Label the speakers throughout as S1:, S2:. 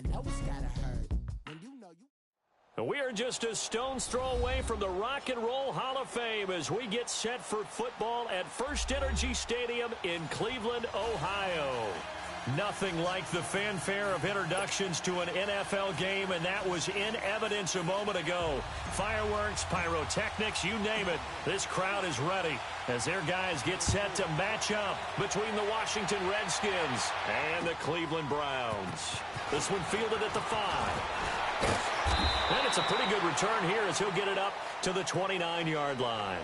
S1: I know it's gotta hurt when you know you.
S2: We are just a stone's throw away from the Rock and Roll Hall of Fame as we get set for football at First Energy Stadium in Cleveland, Ohio. Nothing like the fanfare of introductions to an NFL game, and that was in evidence a moment ago. Fireworks, pyrotechnics, you name it. This crowd is ready as their guys get set to match up between the Washington Redskins and the Cleveland Browns. This one fielded at the 5. And it's a pretty good return here as he'll get it up to the 29-yard line.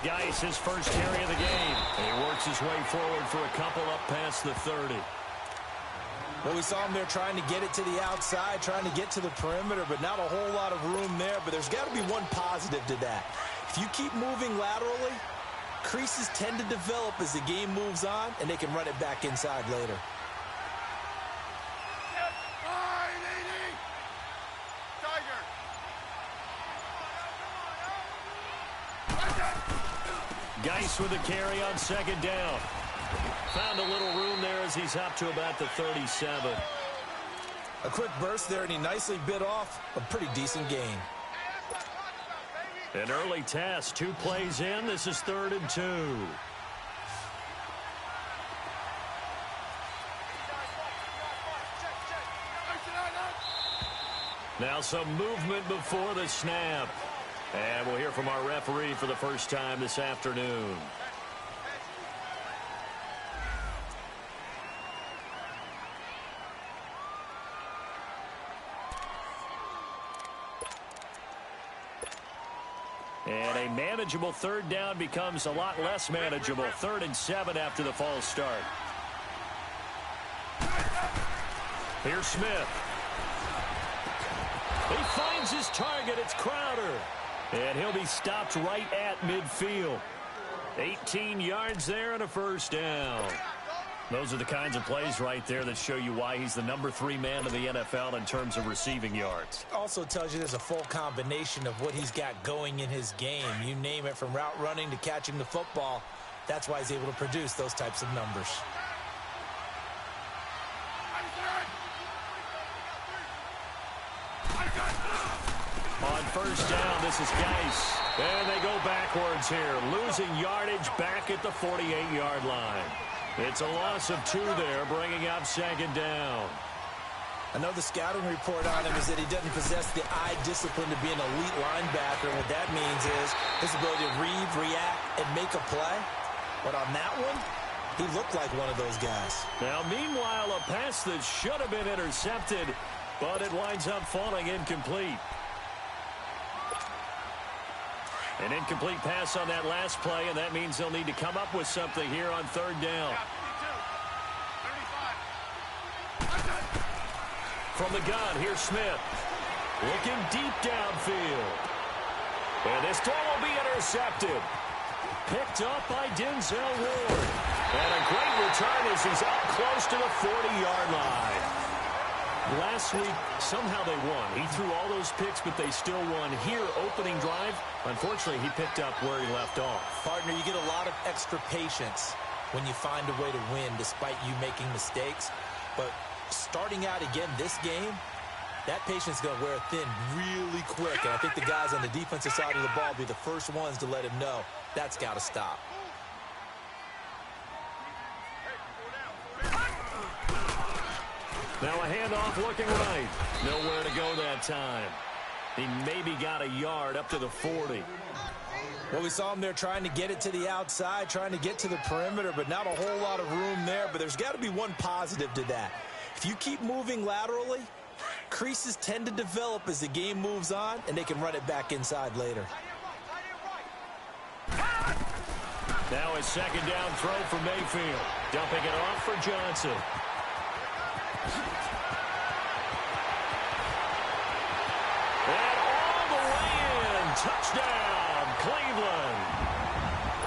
S2: Geis, his first carry of the game. And he works his way forward for a couple up past the 30.
S3: Well, we saw him there trying to get it to the outside, trying to get to the perimeter, but not a whole lot of room there. But there's got to be one positive to that. If you keep moving laterally, creases tend to develop as the game moves on, and they can run it back inside later.
S2: Geis with a carry on second down. Found a little room there as he's up to about the 37.
S3: A quick burst there, and he nicely bit off a pretty decent gain.
S2: An early test, 2 plays in. This is 3rd and 2. Now some movement before the snap. And we'll hear from our referee for the first time this afternoon. And a manageable 3rd down becomes a lot less manageable. 3rd and 7 after the false start. Here's Smith. He finds his target. It's Crowder. And he'll be stopped right at midfield. 18 yards there and a first down. Those are the kinds of plays right there that show you why he's the number 3 man of the NFL in terms of receiving yards.
S3: Also tells you there's a full combination of what he's got going in his game. You name it, from route running to catching the football. That's why he's able to produce those types of numbers.
S2: On first down, this is Geis. And they go backwards here, losing yardage back at the 48-yard line. It's a loss of 2 there, bringing up 2nd down.
S3: I know the scouting report on him is that he doesn't possess the eye discipline to be an elite linebacker. And what that means is his ability to read, react, and make a play. But on that one, he looked like one of those guys.
S2: Now, meanwhile, a pass that should have been intercepted, but it winds up falling incomplete. An incomplete pass on that last play, and that means they'll need to come up with something here on 3rd down. From the gun, here's Smith. Looking deep downfield. And this throw will be intercepted. Picked up by Denzel Ward. And a great return as he's up close to the 40-yard line. Last week, somehow they won. He threw all those picks, but they still won. Here, opening drive, unfortunately, he picked up where he left off.
S3: Partner, you get a lot of extra patience when you find a way to win despite you making mistakes. But starting out again this game, that patience is going to wear thin really quick. And I think the guys on the defensive side of the ball will be the first ones to let him know that's got to stop.
S2: Now a handoff looking right. Nowhere to go that time. He maybe got a yard up to the 40.
S3: Well, we saw him there trying to get it to the outside, trying to get to the perimeter, but not a whole lot of room there. But there's got to be one positive to that. If you keep moving laterally, creases tend to develop as the game moves on, and they can run it back inside later.
S2: Now a second down throw for Mayfield. Dumping it off for Johnson. And all the way in. Touchdown, Cleveland.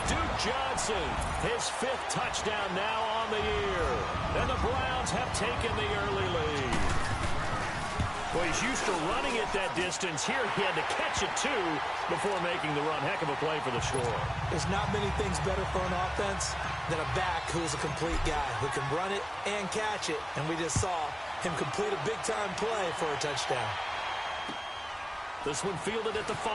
S2: Duke Johnson, his 5th touchdown now on the year. And the Browns have taken the early lead. Well, he's used to running it that distance. Here he had to catch it, too, before making the run. Heck of a play for the score.
S3: There's not many things better for an offense than a back who's a complete guy who can run it and catch it. And we just saw him complete a big-time play for a touchdown.
S2: This one fielded at the 5.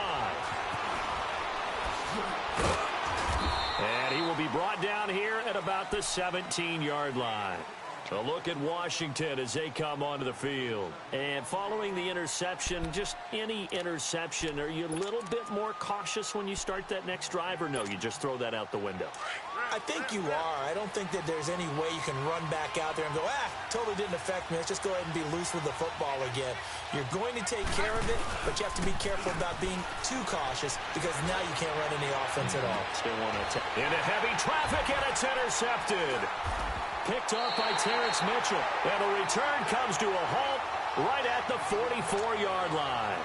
S2: And he will be brought down here at about the 17-yard line. A look at Washington as they come onto the field. And following the interception, just any interception, are you a little bit more cautious when you start that next drive, or no, you just throw that out the window?
S3: I think you are. I don't think that there's any way you can run back out there and go, totally didn't affect me. Let's just go ahead and be loose with the football again. You're going to take care of it, but you have to be careful about being too cautious because now you can't run any offense at all.
S2: Still want to into heavy traffic, and it's intercepted. Picked up by Terrence Mitchell. And the return comes to a halt right at the 44-yard line.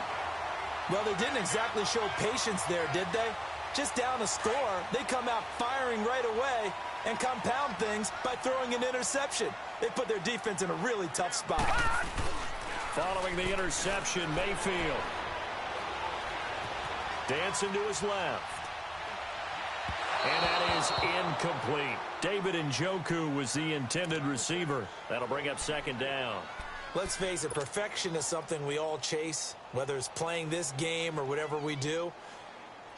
S3: Well, they didn't exactly show patience there, did they? Just down a score, they come out firing right away and compound things by throwing an interception. They put their defense in a really tough spot.
S2: Following the interception, Mayfield. Dancing to his left. And that is incomplete. David Njoku was the intended receiver. That'll bring up second down.
S3: Let's face it, perfection is something we all chase, whether it's playing this game or whatever we do.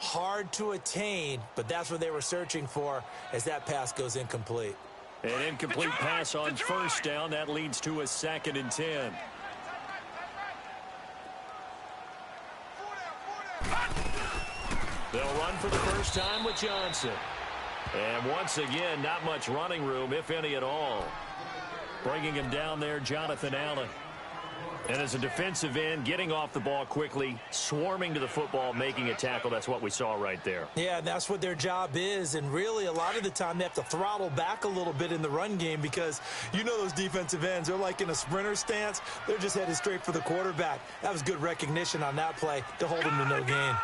S3: Hard to attain, but that's what they were searching for as that pass goes incomplete.
S2: An incomplete pass on first down. That leads to a 2nd and 10. They'll run for the first time with Johnson. And once again, not much running room, if any at all. Bringing him down there, Jonathan Allen. And as a defensive end, getting off the ball quickly, swarming to the football, making a tackle. That's what we saw right there.
S3: Yeah, that's what their job is. And really, a lot of the time, they have to throttle back a little bit in the run game because you know those defensive ends, they're like in a sprinter stance. They're just headed straight for the quarterback. That was good recognition on that play to hold him to no gain.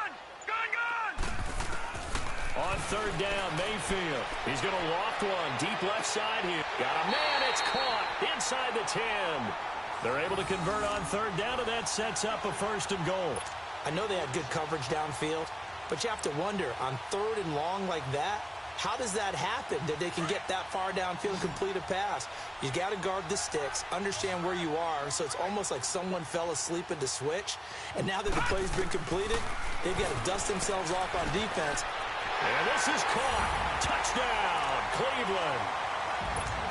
S2: On third down, Mayfield. He's going to loft one. Deep left side here. Got a man. It's caught inside the 10. They're able to convert on third down, and that sets up a 1st and goal.
S3: I know they had good coverage downfield, but you have to wonder, on 3rd and long like that, how does that happen that they can get that far downfield and complete a pass? You got to guard the sticks, understand where you are, so it's almost like someone fell asleep at the switch, and now that the play's been completed, they've got to dust themselves off on defense.
S2: And this is caught. Touchdown, Cleveland.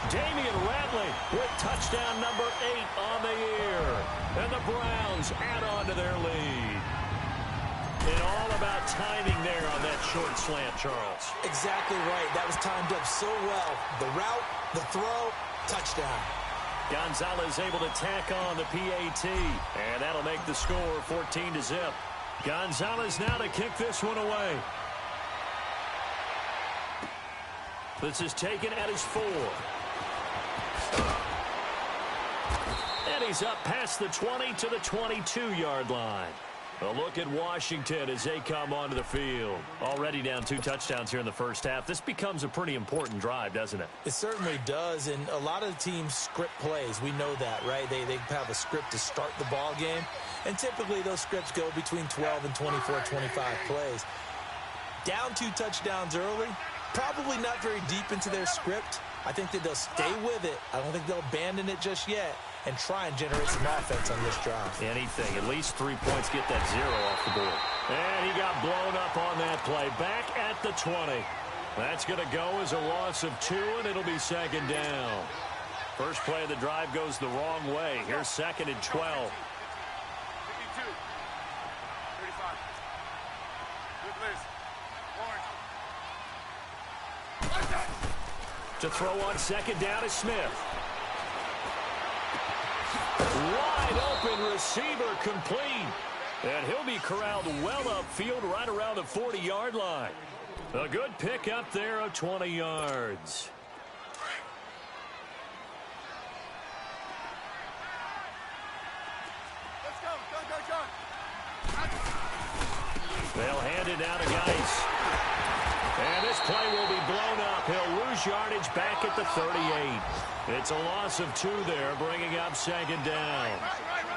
S2: Damian Ratley with touchdown number 8 on the year. And the Browns add on to their lead. And all about timing there on that short slant, Charles.
S3: Exactly right. That was timed up so well. The route, the throw, touchdown.
S2: Gonzalez able to tack on the PAT. And that'll make the score 14-0. Gonzalez now to kick this one away. This is taken at his 4. And he's up past the 20 to the 22-yard line. A look at Washington as they come onto the field. Already down 2 touchdowns here in the first half. This becomes a pretty important drive, doesn't it?
S3: It certainly does, and a lot of the teams script plays. We know that, right? They have a script to start the ball game, and typically those scripts go between 12 and 24, 25 plays. Down 2 touchdowns early, probably not very deep into their script. I think that they'll stay with it. I don't think they'll abandon it just yet and try and generate some offense on this drive.
S2: Anything. At least 3 points, get that 0 off the board. And he got blown up on that play. Back at the 20. That's going to go as a loss of 2, and it'll be second down. First play of the drive goes the wrong way. Here's 2nd and 12.
S4: 52. 35. Good place. Orange.
S2: To throw on second down is Smith. Wide open receiver complete. And he'll be corralled well upfield right around the 40-yard line. A good pick up there of 20 yards.
S4: Let's go. Go.
S2: They'll hand it down to Geis. And this play will be blown up. He'll lose yardage back at the 38. It's a loss of 2 there, bringing up second down.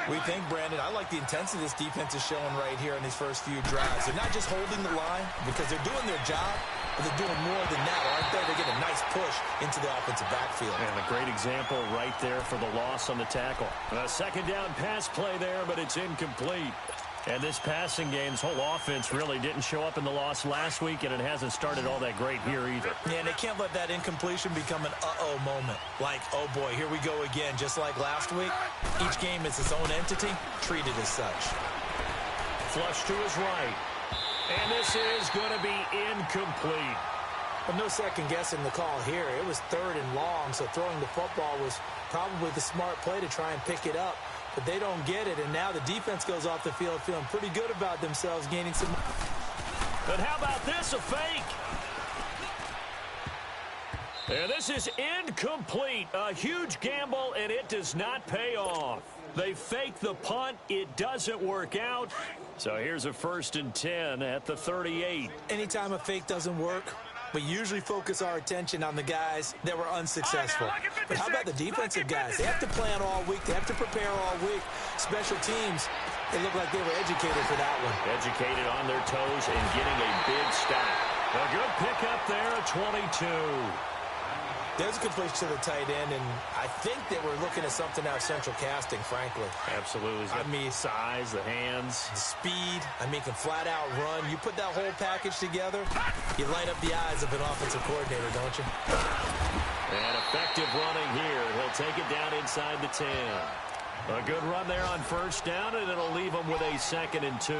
S3: We think, Brandon, I like the intensity this defense is showing right here in these first few drives. They're not just holding the line because they're doing their job, but they're doing more than that, aren't they? They get a nice push into the offensive backfield.
S2: And a great example right there for the loss on the tackle. A second down pass play there, but it's incomplete. And this passing game's whole offense really didn't show up in the loss last week, and it hasn't started all that great here either.
S3: Yeah, and they can't let that incompletion become an uh-oh moment. Like, oh boy, here we go again, just like last week. Each game is its own entity, treated as such.
S2: Flush to his right. And this is going to be incomplete.
S3: Well, no second guessing the call here. It was 3rd and long, so throwing the football was probably the smart play to try and pick it up. But they don't get it, and now the defense goes off the field feeling pretty good about themselves, gaining some.
S2: But how about this, a fake? And this is incomplete. A huge gamble, and it does not pay off. They fake the punt. It doesn't work out. So here's a 1st and 10 at the 38.
S3: Anytime a fake doesn't work, we usually focus our attention on the guys that were unsuccessful. But how about the defensive guys? They have to plan all week. They have to prepare all week. Special teams, they look like they were educated for that one.
S2: Educated on their toes and getting a big stop. A good pickup there at 22.
S3: There's a completion to the tight end, and I think they were looking at something out of central casting, frankly.
S2: Absolutely. I mean, size, the hands.
S3: The speed. I mean, can flat out run. You put that whole package together, you light up the eyes of an offensive coordinator, don't you?
S2: And effective running here. He'll take it down inside the 10. A good run there on 1st down, and it'll leave him with a 2nd and 2.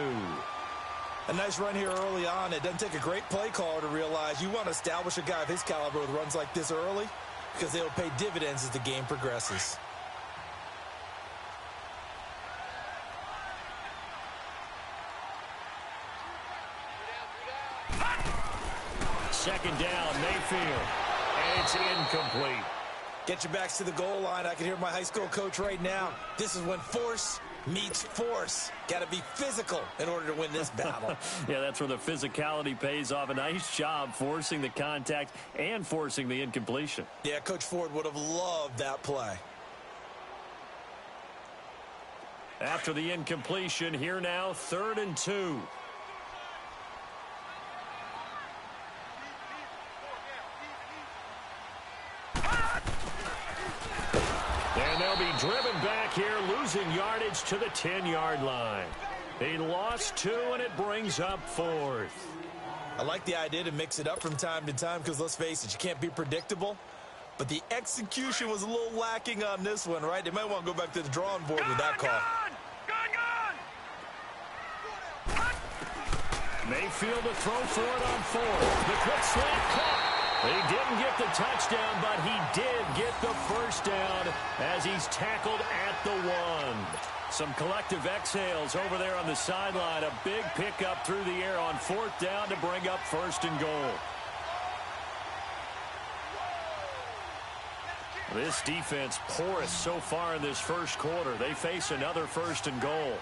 S3: A nice run here early on. It doesn't take a great play caller to realize you want to establish a guy of his caliber with runs like this early because they'll pay dividends as the game progresses.
S2: Second down, Mayfield. And it's incomplete.
S3: Get your backs to the goal line. I can hear my high school coach right now. This is when force meets force. Got to be physical in order to win this battle.
S2: Yeah, that's where the physicality pays off. A nice job forcing the contact and forcing the incompletion.
S3: Yeah, Coach Ford would have loved that play.
S2: After the incompletion, here now, 3rd and 2. And they'll be driven back here, losing yardage to the 10-yard line. He lost 2, and it brings up 4th.
S3: I like the idea to mix it up from time to time because, let's face it, you can't be predictable. But the execution was a little lacking on this one, right? They might want to go back to the drawing board with that call.
S2: Mayfield to throw for it on 4th. The quick slant caught. He didn't get the touchdown, but he did get the 1st down as he's tackled at the 1. Some collective exhales over there on the sideline. A big pickup through the air on 4th down to bring up 1st and goal. This defense porous so far in this first quarter. They face another 1st and goal.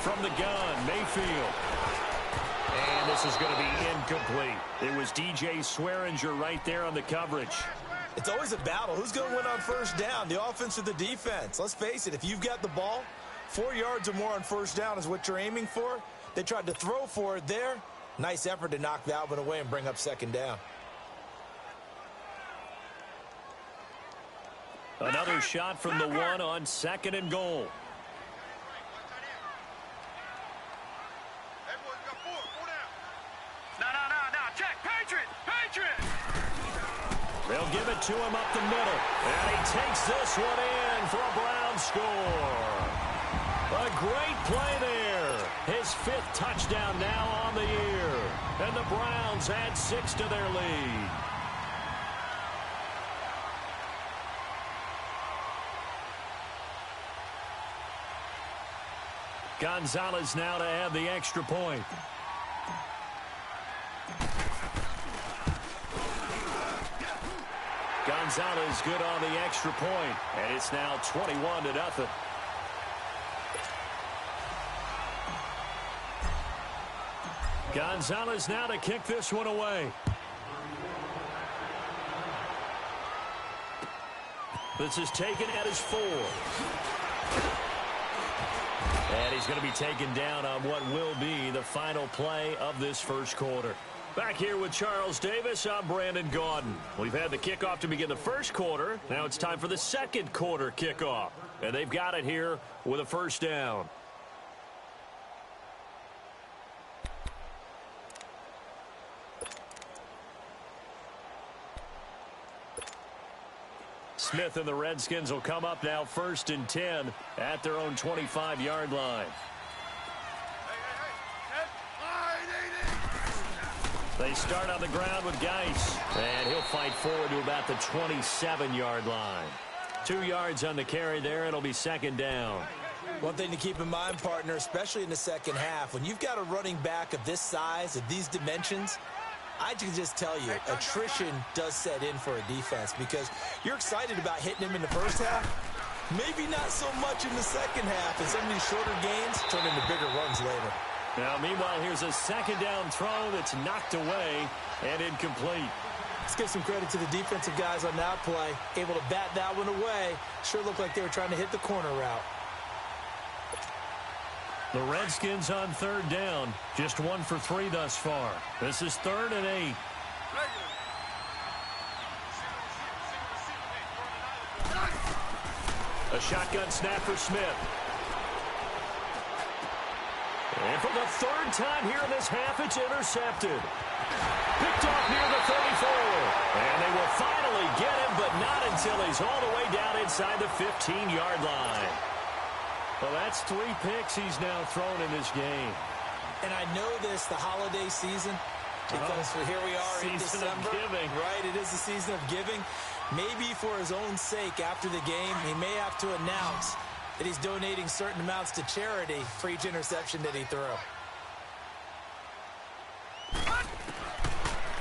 S2: From the gun, Mayfield. And this is going to be incomplete. It was DJ Swearinger right there on the coverage.
S3: It's always a battle. Who's going to win on 1st down, the offense or the defense? Let's face it, if you've got the ball, 4 yards or more on 1st down is what you're aiming for. They tried to throw for it there. Nice effort to knock that one away and bring up 2nd down.
S2: Another shot from the 1 on 2nd and goal. They'll give it to him up the middle. And he takes this one in for a Brown score. A great play there. His 5th touchdown now on the year. And the Browns add 6 to their lead. Gonzalez now to add the extra point. Gonzalez good on the extra point, and it's now 21-0. Gonzalez now to kick this one away. This is taken at his 4. And he's going to be taken down on what will be the final play of this first quarter. Back here with Charles Davis, I'm Brandon Gaudin. We've had the kickoff to begin the first quarter. Now it's time for the second quarter kickoff. And they've got it here with a first down. Smith and the Redskins will come up now 1st and 10 at their own 25-yard line. They start on the ground with Geis, and he'll fight forward to about the 27-yard line. 2 yards on the carry there. It'll be second down.
S3: One thing to keep in mind, partner, especially in the second half, when you've got a running back of this size, of these dimensions, I can just tell you, attrition does set in for a defense because you're excited about hitting him in the first half. Maybe not so much in the second half, and some of these shorter gains turn into bigger runs later.
S2: Now, meanwhile, here's a second down throw that's knocked away and incomplete.
S3: Let's give some credit to the defensive guys on that play. Able to bat that one away. Sure looked like they were trying to hit the corner route.
S2: The Redskins on 3rd down. Just 1 for 3 thus far. This is 3rd and 8. A shotgun snap for Smith. And for the 3rd time here in this half, it's intercepted. Picked off near the 34. And they will finally get him, but not until he's all the way down inside the 15-yard line. Well, that's 3 picks he's now thrown in this game.
S3: And I know this, the holiday season, because here we are in December.
S2: Season of giving.
S3: Right, it is the season of giving. Maybe for his own sake after the game, he may have to announce that he's donating certain amounts to charity for each interception that he threw.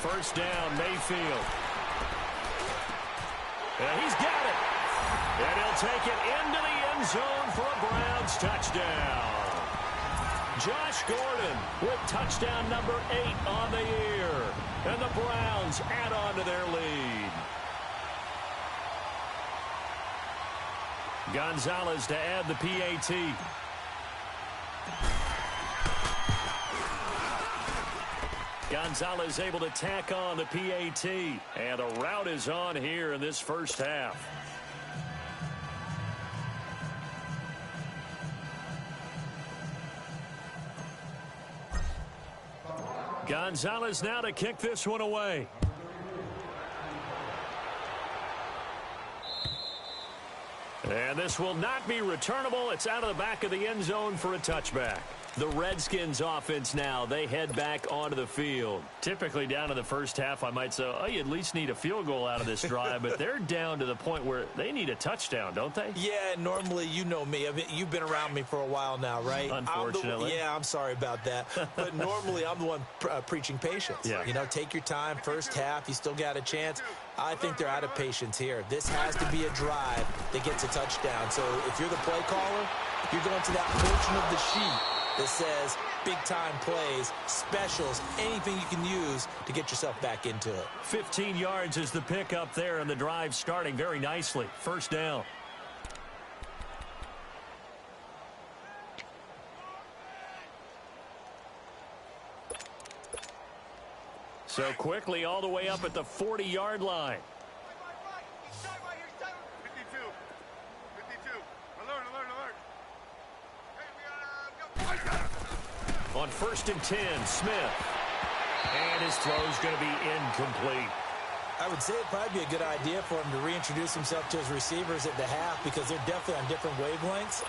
S2: First down, Mayfield. And he's got it. And he'll take it into the end zone for a Browns touchdown. Josh Gordon with touchdown number 8 on the year. And the Browns add on to their lead. Gonzalez to add the PAT. Gonzalez able to tack on the PAT. And a route is on here in this first half. Gonzalez now to kick this one away. And this will not be returnable. It's out of the back of the end zone for a touchback. The Redskins offense now, they head back onto the field. Typically down in the first half, I might say, oh, you at least need a field goal out of this drive, but they're down to the point where they need a touchdown, don't they?
S3: Yeah, normally, you know me. I mean, you've been around me for a while now, right?
S2: Unfortunately.
S3: I'm sorry about that. But normally, I'm the one preaching patience.
S2: Yeah.
S3: You know, take your time. First half, you still got a chance. I think they're out of patience here. This has to be a drive that gets a touchdown. So if you're the play caller, you're going to that portion of the sheet that says big-time plays, specials, anything you can use to get yourself back into it.
S2: 15 yards is the pickup there, and the drive starting very nicely. First down. So quickly all the way up at the 40-yard line.
S4: 52. Alert.
S2: On 1st and 10, Smith. And his throw's going to be incomplete.
S3: I would say it'd probably be a good idea for him to reintroduce himself to his receivers at the half because they're definitely on different wavelengths.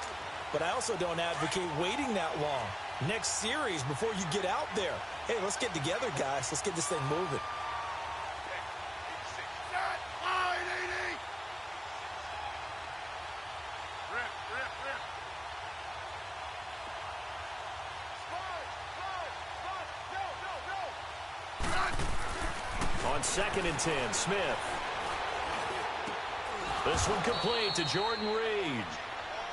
S3: But I also don't advocate waiting that long. Next series before you get out there. Hey, let's get together, guys. Let's get this thing moving.
S2: On 2nd and 10, Smith. This one complete to Jordan Reed.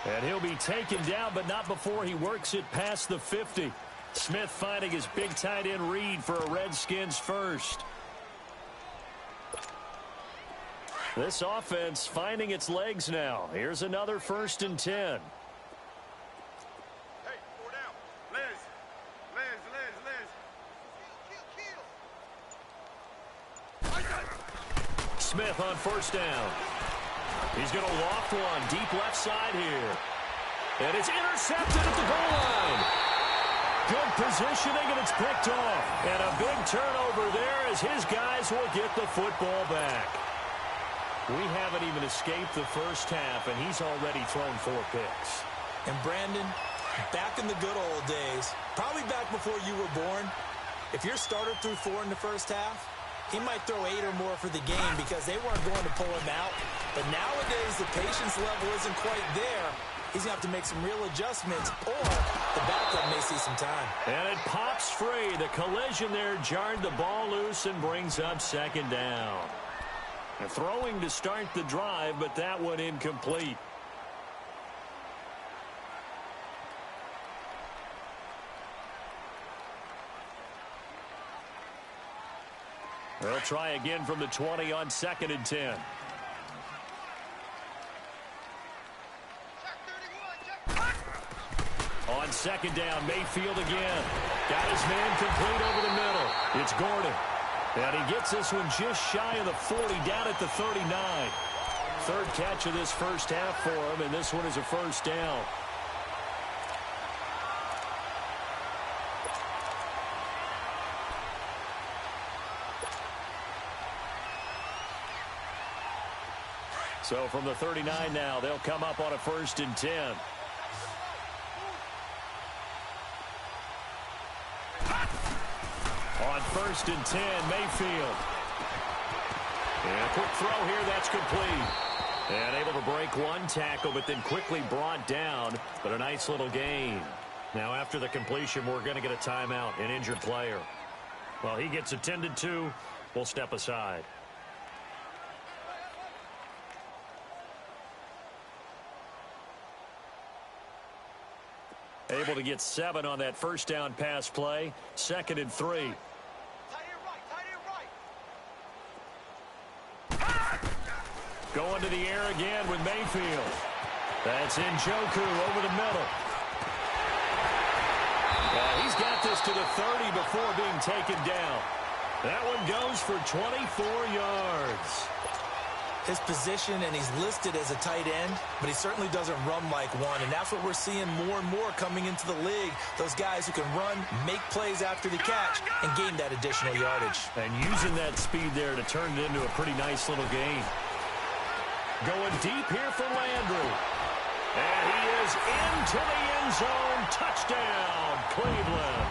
S2: And he'll be taken down, but not before he works it past the 50. Smith finding his big tight end Reed for a Redskins first. This offense finding its legs now. Here's another 1st and 10.
S4: Hey, 4 down. Liz. Kill.
S2: Smith on 1st down. He's going to loft one deep left side here. And it's intercepted at the goal line. Good positioning, and it's picked off. And a big turnover there as his guys will get the football back. We haven't even escaped the first half, and he's already thrown 4 picks.
S3: And Brandon, back in the good old days, probably back before you were born, if your starter threw 4 in the first half, he might throw 8 or more for the game because they weren't going to pull him out. But nowadays, the patience level isn't quite there. He's going to have to make some real adjustments, or the backup may see some time. And
S2: it pops free. The collision there jarred the ball loose and brings up 2nd down. And throwing to start the drive, but that one incomplete. They'll try again from the 20 on 2nd and 10. On 2nd down, Mayfield again. Got his man complete over the middle. It's Gordon. And he gets this one just shy of the 40, down at the 39. 3rd catch of this first half for him, and this one is a 1st down. So from the 39 now, they'll come up on a 1st and 10. On 1st and 10, Mayfield. And a quick throw here, that's complete. And able to break one tackle, but then quickly brought down. But a nice little gain. Now after the completion, we're going to get a timeout, an injured player. Well, he gets attended to. We'll step aside. Able to get 7 on that 1st down pass play. 2nd and 3. Going to the air again with Mayfield. That's Njoku over the middle. He's got this to the 30 before being taken down. That one goes for 24 yards.
S3: His position, and he's listed as a tight end, but he certainly doesn't run like one, and that's what we're seeing more and more coming into the league. Those guys who can run, make plays after the catch, and gain that additional yardage.
S2: And using that speed there to turn it into a pretty nice little gain. Going deep here for Landry. And he is into the end zone. Touchdown, Cleveland.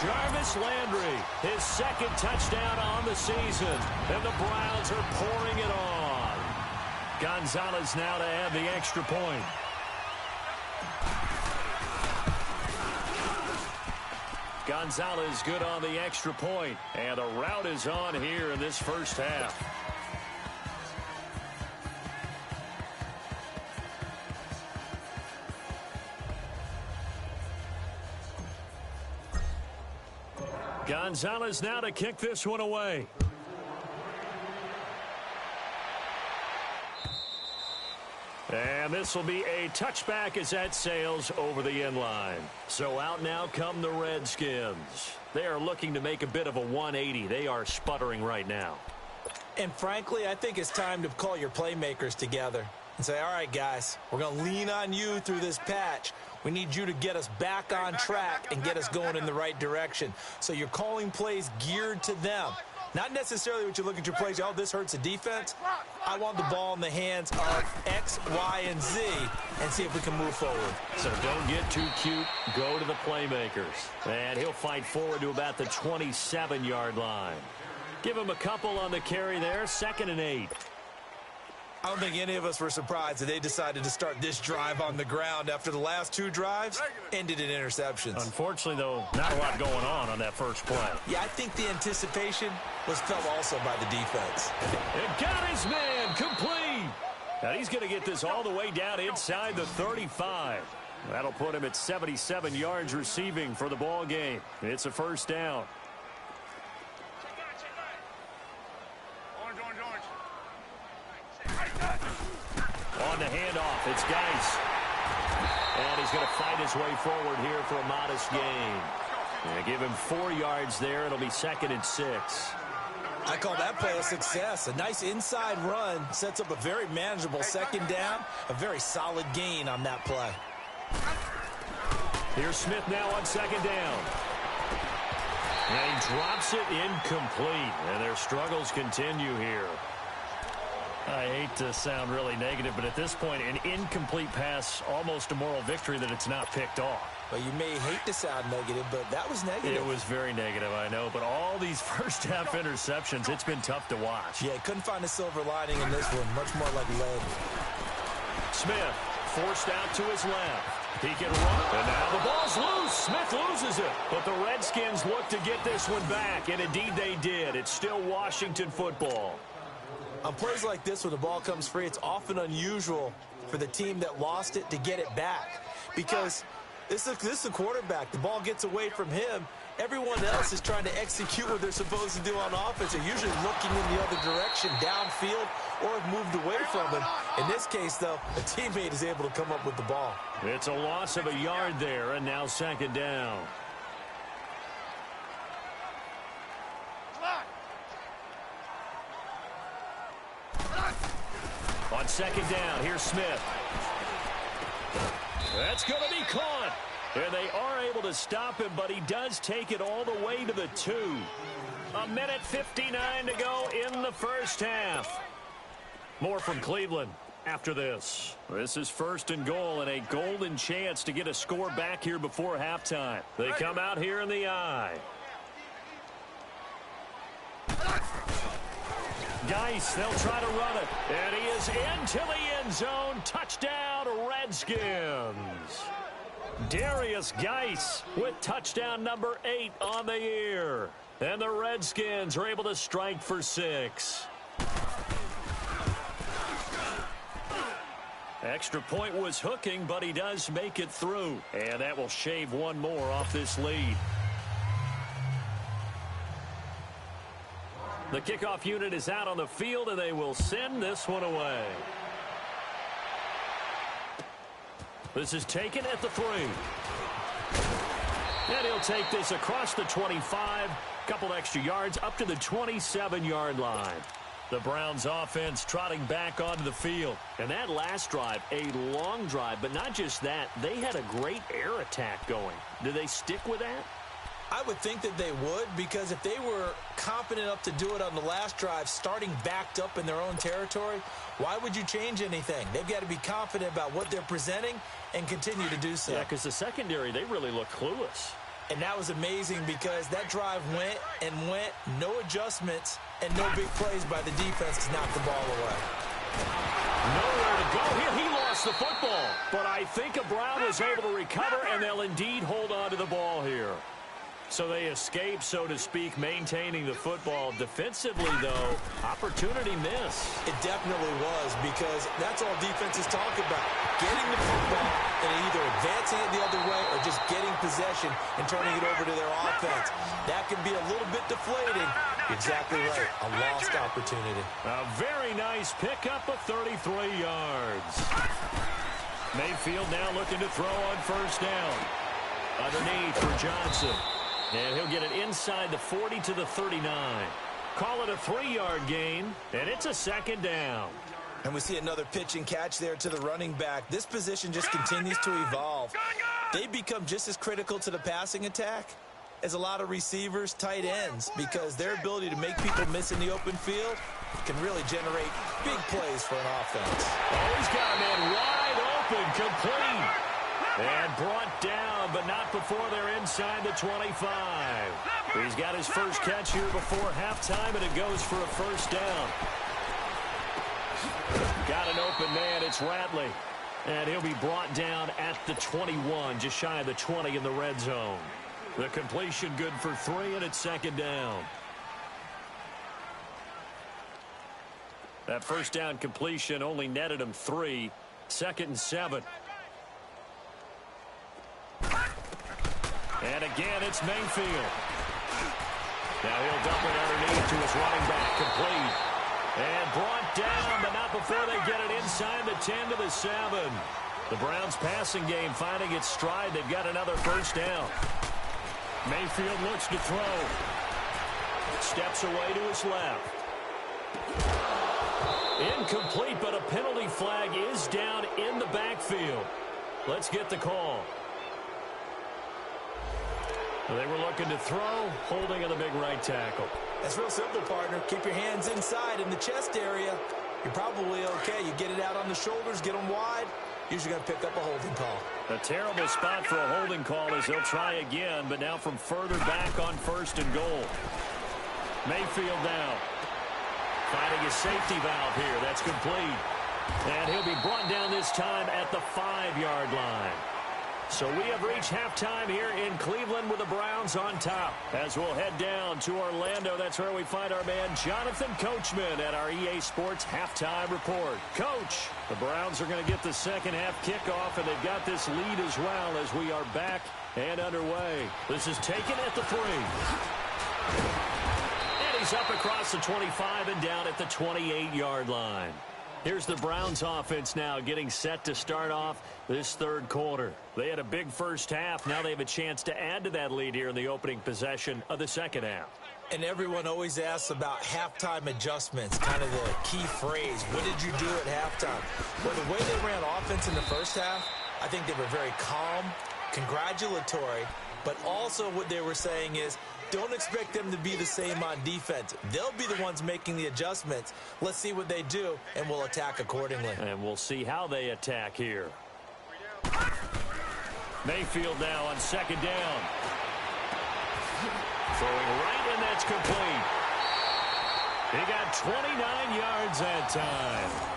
S2: Jarvis Landry, his 2nd touchdown on the season. And the Browns are pouring it on. Gonzalez now to add the extra point. Gonzalez good on the extra point. And the route is on here in this first half. Gonzalez now to kick this one away. And this will be a touchback as that sails over the end line. So out now come the Redskins. They are looking to make a bit of a 180. They are sputtering right now.
S3: And frankly, I think it's time to call your playmakers together and say, all right, guys, we're going to lean on you through this patch. We need you to get us back on track and get us going in the right direction. So you're calling plays geared to them. Not necessarily what you look at your plays, oh, this hurts the defense. I want the ball in the hands of X, Y, and Z and see if we can move forward.
S2: So don't get too cute. Go to the playmakers. And he'll fight forward to about the 27-yard line. Give him a couple on the carry there. 2nd and 8.
S3: I don't think any of us were surprised that they decided to start this drive on the ground after the last 2 drives ended in interceptions.
S2: Unfortunately, though, not a lot going on that first play.
S3: Yeah, I think the anticipation was felt also by the defense.
S2: It got his man complete. Now he's going to get this all the way down inside the 35. That'll put him at 77 yards receiving for the ball game. It's a first down. On the handoff, it's Geis. And he's going to fight his way forward here for a modest gain. And give him 4 yards there. It'll be 2nd and 6.
S3: I call that play a success. A nice inside run sets up a very manageable 2nd down. A very solid gain on that play.
S2: Here's Smith now on 2nd down. And he drops it incomplete. And their struggles continue here. I hate to sound really negative, but at this point, an incomplete pass, almost a moral victory that it's not picked off.
S3: Well, you may hate to sound negative, but that was negative.
S2: It was very negative, I know. But all these first-half interceptions, it's been tough to watch.
S3: Yeah, couldn't find a silver lining in this one. Much more like lead.
S2: Smith forced out to his left. He can run. And now the ball's loose. Smith loses it. But the Redskins look to get this one back, and indeed they did. It's still Washington football.
S3: On plays like this, when the ball comes free, it's often unusual for the team that lost it to get it back. Because this is a quarterback. The ball gets away from him. Everyone else is trying to execute what they're supposed to do on offense. They're usually looking in the other direction, downfield, or have moved away from him. In this case, though, a teammate is able to come up with the ball.
S2: It's a loss of a yard there, and now 2nd down. On 2nd down, here's Smith. That's going to be caught. And they are able to stop him, but he does take it all the way to the 2. 1:59 to go in the first half. More from Cleveland after this. This is 1st and goal and a golden chance to get a score back here before halftime. They come out here in the I. Geis, they'll try to run it. And he is into the end zone. Touchdown, Redskins. Darius Geis with touchdown number 8 on the year. And the Redskins are able to strike for 6. Extra point was hooking, but he does make it through. And that will shave one more off this lead. The kickoff unit is out on the field, and they will send this one away. This is taken at the 3. And he'll take this across the 25. Couple extra yards up to the 27-yard line. The Browns offense trotting back onto the field. And that last drive, a long drive, but not just that. They had a great air attack going. Do they stick with that?
S3: I would think that they would, because if they were confident enough to do it on the last drive, starting backed up in their own territory, why would you change anything? They've got to be confident about what they're presenting and continue to do so.
S2: Yeah, because the secondary, they really look clueless.
S3: And that was amazing because that drive went and went, no adjustments, and no big plays by the defense to knock the ball away.
S2: Nowhere to go here. He lost the football. But I think a Brown was able to recover, and they'll indeed hold on to the ball here. So they escape, so to speak, maintaining the football. Defensively, though, opportunity miss.
S3: It definitely was, because that's all defenses talk about. Getting the football and either advancing it the other way or just getting possession and turning it over to their offense. That can be a little bit deflating. Exactly right. A lost opportunity.
S2: A very nice pickup of 33 yards. Mayfield now looking to throw on 1st down. Underneath for Johnson. And he'll get it inside the 40 to the 39. Call it a 3-yard gain, and it's a 2nd down.
S3: And we see another pitch and catch there to the running back. This position just continues to evolve. They become just as critical to the passing attack as a lot of receivers, tight ends, because their ability to make people miss in the open field can really generate big plays for an offense.
S2: Oh, he's got a man wide open, complete. And brought down, but not before they're inside the 25. He's got his first catch here before halftime, and it goes for a 1st down. Got an open man. It's Ratley. And he'll be brought down at the 21, just shy of the 20 in the red zone. The completion good for 3, and it's second down. That first down completion only netted him 3. 2nd and 7. And again, it's Mayfield. Now he'll dump it underneath to his running back. Complete. And brought down, but not before they get it inside the 10 to the 7. The Browns passing game finding its stride. They've got another first down. Mayfield looks to throw. Steps away to his left. Incomplete, but a penalty flag is down in the backfield. Let's get the call. They were looking to throw, holding on the big right tackle.
S3: That's real simple, partner. Keep your hands inside in the chest area. You're probably okay. You get it out on the shoulders, get them wide. Usually going to pick up a holding call.
S2: A terrible spot for a holding call as they'll try again, but now from further back on 1st and goal. Mayfield now. Finding his safety valve here. That's complete. And he'll be brought down this time at the 5-yard line. So we have reached halftime here in Cleveland with the Browns on top. As we'll head down to Orlando, that's where we find our man Jonathan Coachman at our EA Sports Halftime Report. Coach, the Browns are going to get the second half kickoff, and they've got this lead as well as we are back and underway. This is taken at the 3. And he's up across the 25 and down at the 28-yard line. Here's the Browns offense now getting set to start off this third quarter. They had a big first half. Now they have a chance to add to that lead here in the opening possession of the second half.
S3: And everyone always asks about halftime adjustments, kind of the key phrase. What did you do at halftime? Well, the way they ran offense in the first half, I think they were very calm, congratulatory, but also what they were saying is, don't expect them to be the same on defense. They'll be the ones making the adjustments. Let's see what they do, and we'll attack accordingly.
S2: And we'll see how they attack here. Mayfield now on 2nd down. Throwing right, and that's complete. He got 29 yards that time.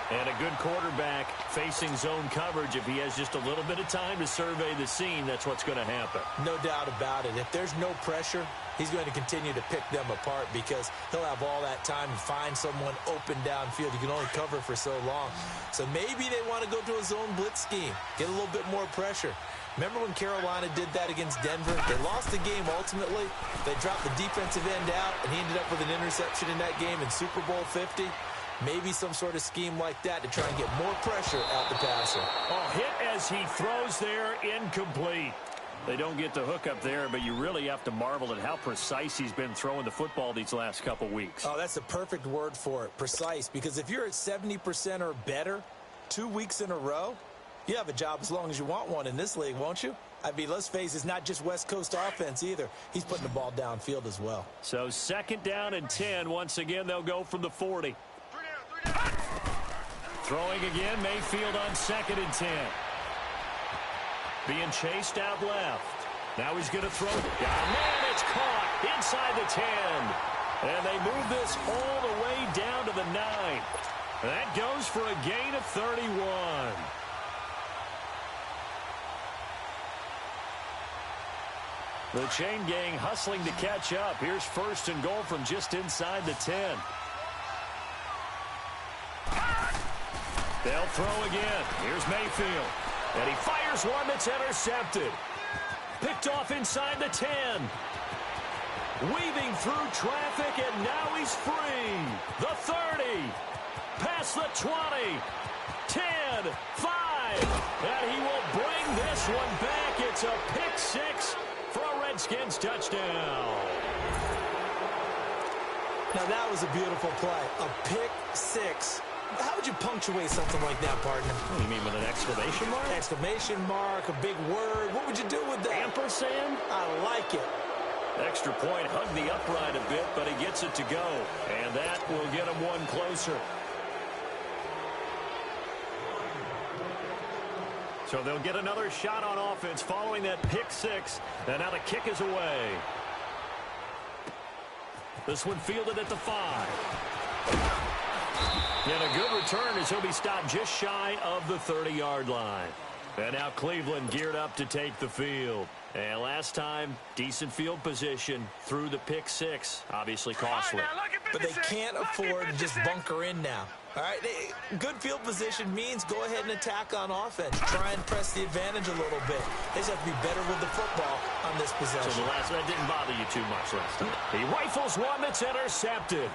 S2: And a good quarterback facing zone coverage. If he has just a little bit of time to survey the scene, that's what's going to happen.
S3: No doubt about it. If there's no pressure, he's going to continue to pick them apart because he'll have all that time to find someone open downfield. You can only cover for so long. So maybe they want to go to a zone blitz scheme, get a little bit more pressure. Remember when Carolina did that against Denver? They lost the game ultimately. They dropped the defensive end out, and he ended up with an interception in that game in Super Bowl 50. Maybe some sort of scheme like that to try and get more pressure out the passer.
S2: Oh, hit as he throws there, incomplete. They don't get the hook up there, but you really have to marvel at how precise he's been throwing the football these last couple weeks.
S3: Oh, that's a perfect word for it, precise, because if you're at 70% or better 2 weeks in a row, you have a job as long as you want one in this league, won't you? I mean, let's face it, it's not just West Coast offense either. He's putting the ball downfield as well.
S2: So 2nd down and 10. Once again, they'll go from the 40. Throwing again, Mayfield on 2nd and 10. Being chased out left. Now he's going to throw. Man, it's caught inside the 10. And they move this all the way down to the 9. That goes for a gain of 31. The chain gang hustling to catch up. Here's 1st and goal from just inside the 10. They'll throw again. Here's Mayfield. And he fires one that's intercepted. Picked off inside the 10. Weaving through traffic, and now he's free. The 30. Past the 20. 10. 5. And he will bring this one back. It's a pick 6 for a Redskins touchdown.
S3: Now that was a beautiful play. A pick 6. How would you punctuate something like that, partner?
S2: What do you mean, with an exclamation mark?
S3: Exclamation mark, a big word. What would you do with that?
S2: Ampersand?
S3: I like it.
S2: Extra point, hugged the upright a bit, but he gets it to go. And that will get him one closer. So they'll get another shot on offense following that pick 6. And now the kick is away. This one fielded at the 5. And a good return as he'll be stopped just shy of the 30-yard line. And now Cleveland geared up to take the field. And last time, decent field position through the pick six. Obviously costly.
S3: But they can't afford to just bunker in now. All right, good field position means go ahead and attack on offense. Try and press the advantage a little bit. They just have to be better with the football on this possession.
S2: So the last one didn't bother you too much last time. He rifles one that's intercepted.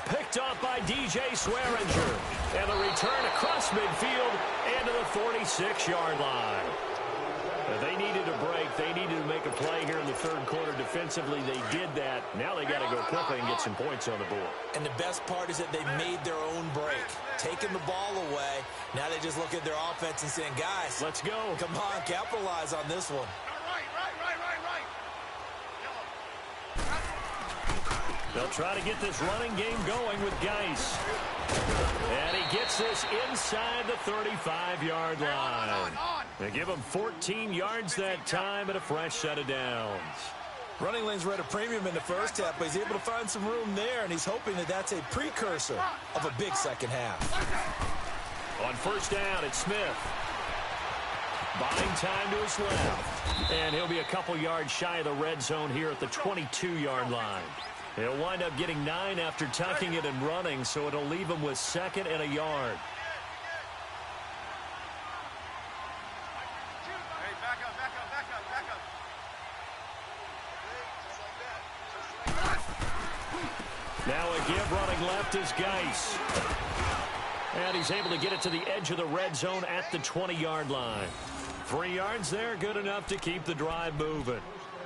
S2: Picked off by DJ Swearinger. And the return across midfield and to the 46-yard line. They needed a break. They needed to make a play here in the third quarter defensively. They did that. Now they got to go quickly and get some points on the board.
S3: And the best part is that they made their own break. Taking the ball away. Now they just look at their offense and saying, guys,
S2: let's go.
S3: Come on, capitalize on this one.
S2: They'll try to get this running game going with Geis. And he gets this inside the 35-yard line. They give him 14 yards that time and a fresh set of downs.
S3: Running lanes were at a premium in the first half, but he's able to find some room there, and he's hoping that that's a precursor of a big second half.
S2: On first down, it's Smith. Buying time to his left. And he'll be a couple yards shy of the red zone here at the 22-yard line. He'll wind up getting 9 after tucking it and running, so it'll leave him with second and a yard.
S4: Hey, back up.
S2: Now a give running left is Geis. And he's able to get it to the edge of the red zone at the 20-yard line. 3 yards there, good enough to keep the drive moving.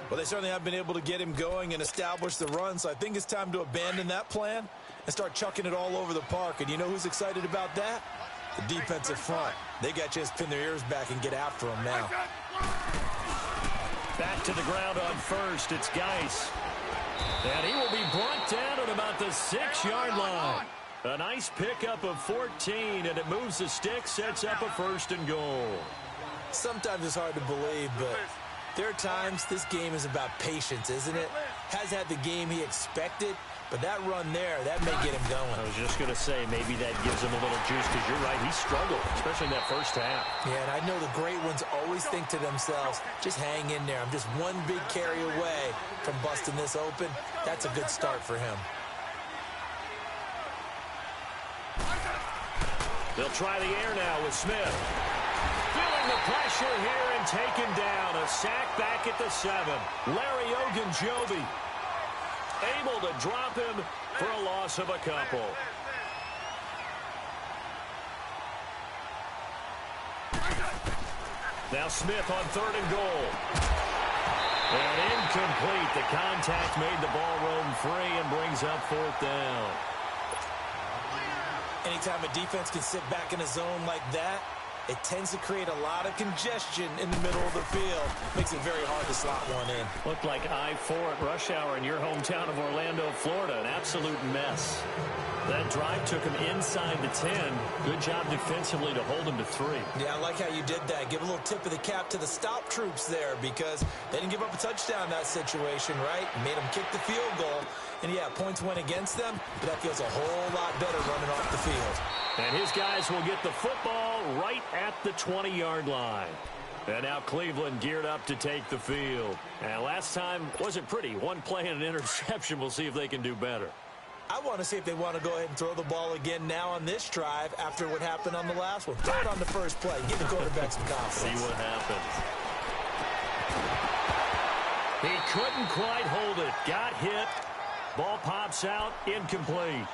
S3: Well, they certainly have been able to get him going and establish the run, so I think it's time to abandon that plan and start chucking it all over the park. And you know who's excited about that? The defensive front. They got to just pin their ears back and get after him now.
S2: Back to the ground on first, it's Geis. And he will be brought down at about the 6-yard line. A nice pickup of 14, and it moves the stick, sets up a first and goal.
S3: Sometimes it's hard to believe, but there are times this game is about patience, isn't it? Has had the game he expected, but that run there, that may get him going.
S2: I was just going to say, maybe that gives him a little juice, because you're right, he struggled, especially in that first half.
S3: Yeah, and I know the great ones always think to themselves, just hang in there. I'm just one big carry away from busting this open. That's a good start for him.
S2: They'll try the air now with Smith. Feeling the pressure here and taken down. A sack back at the 7. Larry Ogunjobi able to drop him for a loss of a couple. Now Smith on 3rd and goal. And incomplete. The contact made the ball roam free and brings up 4th down.
S3: Anytime a defense can sit back in a zone like that, it tends to create a lot of congestion in the middle of the field. Makes it very hard to slot one in.
S2: Looked like I-4 at rush hour in your hometown of Orlando, Florida. An absolute mess. That drive took him inside the 10. Good job defensively to hold him to 3.
S3: Yeah, I like how you did that. Give a little tip of the cap to the stop troops there, because they didn't give up a touchdown in that situation, right? Made them kick the field goal. And, yeah, points went against them, but that feels a whole lot better running off the field.
S2: And his guys will get the football right at the 20-yard line. And now Cleveland geared up to take the field. And last time wasn't pretty. One play and an interception. We'll see if they can do better.
S3: I want to see if they want to go ahead and throw the ball again now on this drive after what happened on the last one. Throw it on the first play. Give the quarterback some confidence.
S2: See what happens. He couldn't quite hold it. Got hit. Ball pops out. Incomplete.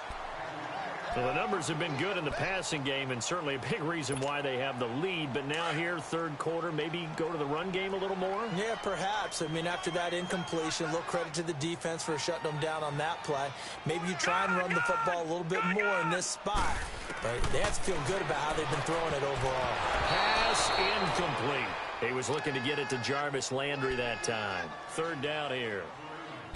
S2: So the numbers have been good in the passing game, and certainly a big reason why they have the lead. But now here, third quarter, maybe go to the run game a little more?
S3: Yeah, perhaps. I mean, after that incompletion, a little credit to the defense for shutting them down on that play. Maybe you try and run the football a little bit more in this spot. But they have to feel good about how they've been throwing it overall.
S2: Pass incomplete. He was looking to get it to Jarvis Landry that time. Third down here.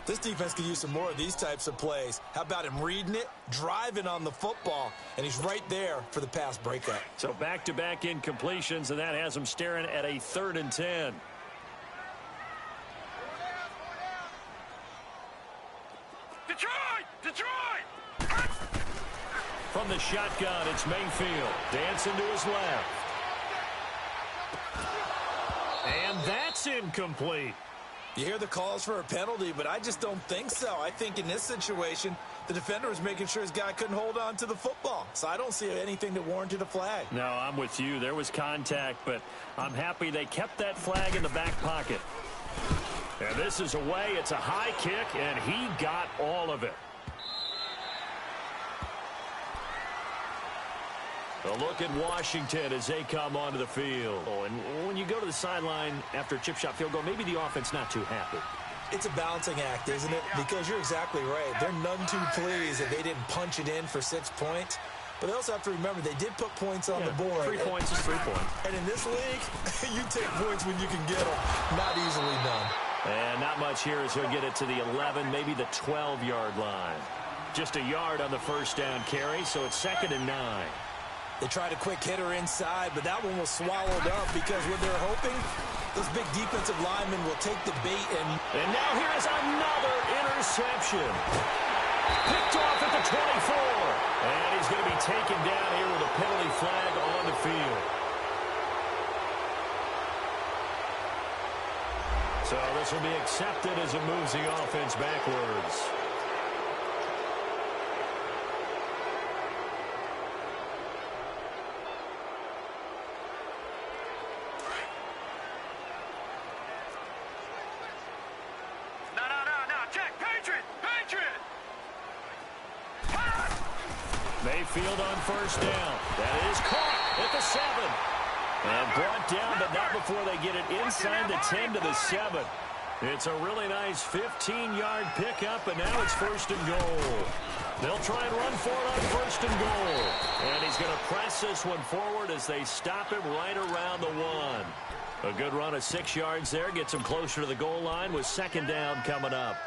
S3: This defense could use some more of these types of plays. How about him reading it, driving on the football, and he's right there for the pass breakup.
S2: So back-to-back incompletions, and that has him staring at a 3rd and 10. From the shotgun, it's Mayfield. Dancing to his left. And that's incomplete.
S3: You hear the calls for a penalty, but I just don't think so. I think in this situation, the defender was making sure his guy couldn't hold on to the football. So I don't see anything that warranted a flag.
S2: No, I'm with you. There was contact, but I'm happy they kept that flag in the back pocket. And this is away. It's a high kick, and he got all of it. A look at Washington as they come onto the field. Oh, and when you go to the sideline after a chip shot field goal, maybe the offense not too happy.
S3: It's a balancing act, isn't it? Because you're exactly right. They're none too pleased that they didn't punch it in for 6 points. But they also have to remember they did put points on the board.
S2: 3 points is 3 points.
S3: And in this league, you take points when you can get them. Not easily done.
S2: And not much here as he'll get it to the 11, maybe the 12-yard line. Just a yard on the first down carry, so it's 2nd and 9.
S3: They tried a quick hitter inside, but that one was swallowed up because what they're hoping, those big defensive linemen will take the bait.
S2: And now here is another interception. Picked off at the 24. And he's going to be taken down here with a penalty flag on the field. So this will be accepted as it moves the offense backwards. Mayfield on first down. That is caught at the 7. And brought down, but not before they get it inside the 10 to the 7. It's a really nice 15-yard pickup, and now it's 1st and goal. They'll try and run for it on 1st and goal. And he's going to press this one forward as they stop him right around the 1. A good run of 6 yards there. Gets him closer to the goal line with 2nd down coming up.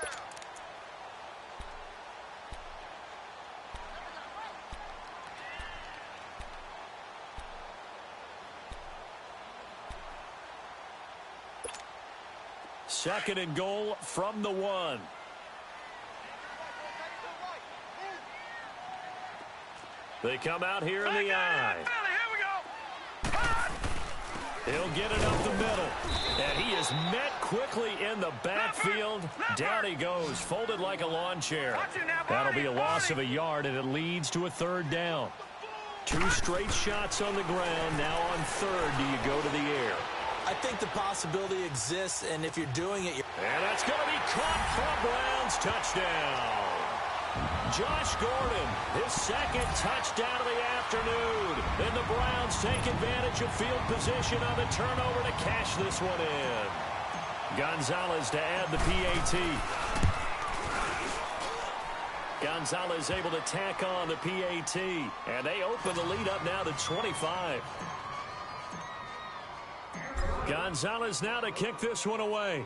S2: Second and goal from the 1. They come out here in the I. He'll get it up the middle. And he is met quickly in the backfield. Down he goes, folded like a lawn chair. That'll be a loss of a yard, and it leads to a 3rd down. 2 straight shots on the ground. Now on 3rd, do you go to the air?
S3: I think the possibility exists, and if you're doing it...
S2: And that's going to be caught for Browns touchdown. Josh Gordon, his 2nd touchdown of the afternoon. And the Browns take advantage of field position on the turnover to cash this one in. Gonzalez to add the PAT. Gonzalez able to tack on the PAT. And they open the lead up now to 25. Gonzalez now to kick this one away.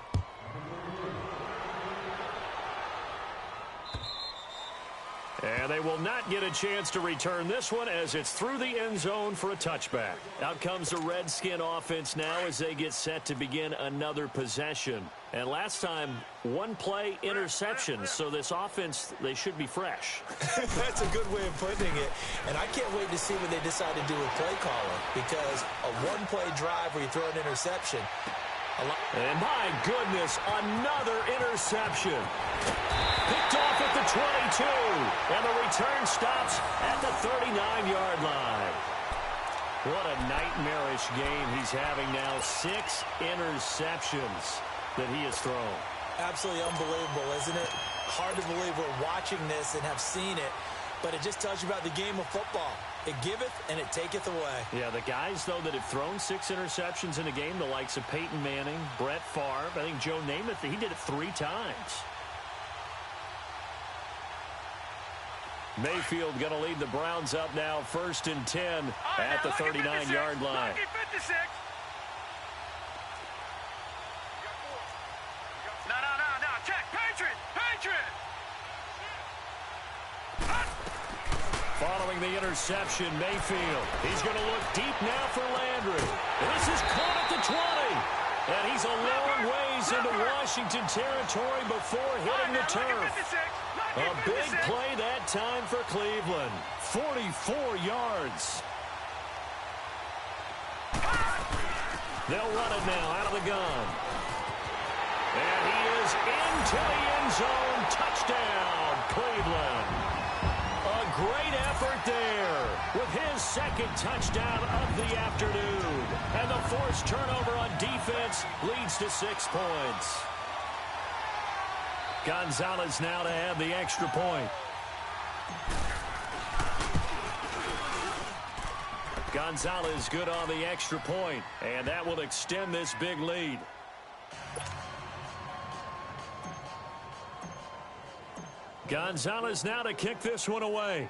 S2: And they will not get a chance to return this one as it's through the end zone for a touchback. Out comes the Redskin offense now as they get set to begin another possession. And last time, 1 play interception. So this offense, they should be fresh.
S3: That's a good way of putting it. And I can't wait to see what they decide to do with play calling. Because a 1-play drive where you throw an interception.
S2: And my goodness, another interception. Picked off at the 22. And the return stops at the 39-yard line. What a nightmarish game he's having now. 6 interceptions that he has thrown.
S3: Absolutely unbelievable, isn't it? Hard to believe we're watching this and have seen it. But it just tells you about the game of football. It giveth and it taketh away.
S2: Yeah, the guys, though, that have thrown 6 interceptions in a game, the likes of Peyton Manning, Brett Favre, I think Joe Namath, he did it 3 times. Mayfield going to lead the Browns up now, 1st and 10 at the 39-yard line.
S4: No, check, Patriot!
S2: Following the interception, Mayfield. He's going to look deep now for Landry. This is caught at the 20. And he's a long ways into Washington territory before hitting the turf. A big play that time for Cleveland. 44 yards. They'll run it now out of the gun. And he is into the end zone. Touchdown, Cleveland. A great effort there with his second touchdown of the afternoon. And the forced turnover on defense leads to 6 points. Gonzalez now to have the extra point. Gonzalez good on the extra point, and that will extend this big lead. Gonzalez now to kick this one away.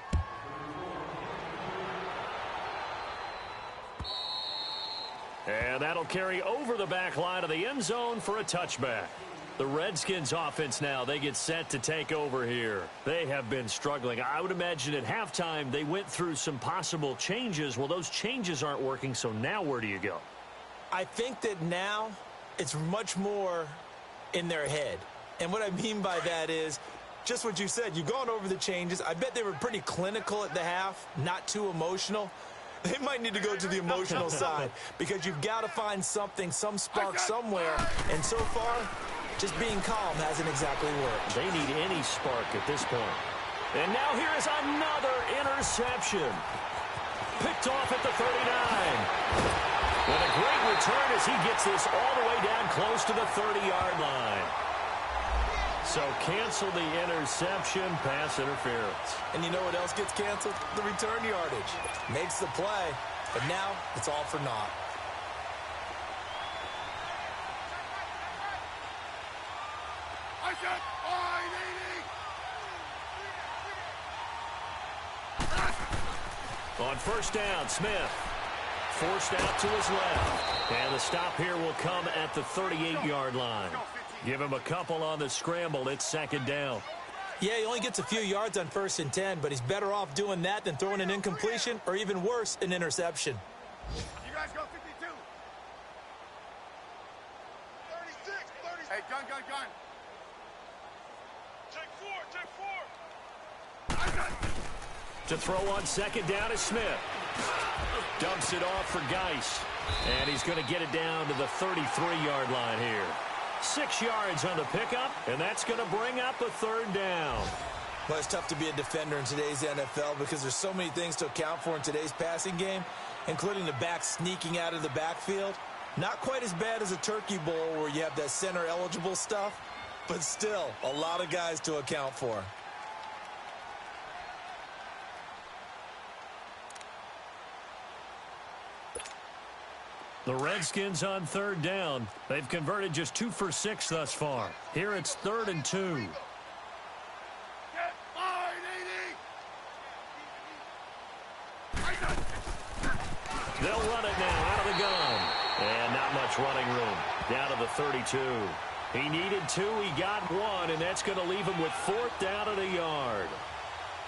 S2: And that'll carry over the back line of the end zone for a touchback. The Redskins offense now, they get set to take over here. They have been struggling. I would imagine at halftime they went through some possible changes. Well, those changes aren't working, so now where do you go?
S3: I think that now it's much more in their head. And what I mean by that is just what you said. You've gone over the changes. I bet they were pretty clinical at the half, not too emotional. They might need to go to the emotional side because you've got to find something, some spark somewhere. And so far, just being calm hasn't exactly worked.
S2: They need any spark at this point. And now here is another interception. Picked off at the 39. With a great return as he gets this all the way down close to the 30-yard line. So cancel the interception, pass interference.
S3: And you know what else gets canceled? The return yardage. Makes the play, but now it's all for naught.
S2: On first down, Smith forced out to his left. And the stop here will come at the 38-yard line. Give him a couple on the scramble. It's second down.
S3: Yeah, he only gets a few yards on 1st and 10, but he's better off doing that than throwing an incompletion or even worse, an interception.
S4: You guys go 52. 36, 36. Hey, gun. Take four.
S2: To throw on second down is Smith. Dumps it off for Geis. And he's going to get it down to the 33-yard line here. 6 yards on the pickup, and that's going to bring up a third down.
S3: Well, it's tough to be a defender in today's NFL because there's so many things to account for in today's passing game, including the back sneaking out of the backfield. Not quite as bad as a turkey bowl where you have that center-eligible stuff, but still a lot of guys to account for.
S2: The Redskins on third down. They've converted just 2 for 6 thus far. Here it's 3rd and 2.
S4: Get line, 80.
S2: They'll run it now out of the gun. And not much running room. Down to the 32. He needed 2. He got 1, and that's going to leave him with 4th down at a yard.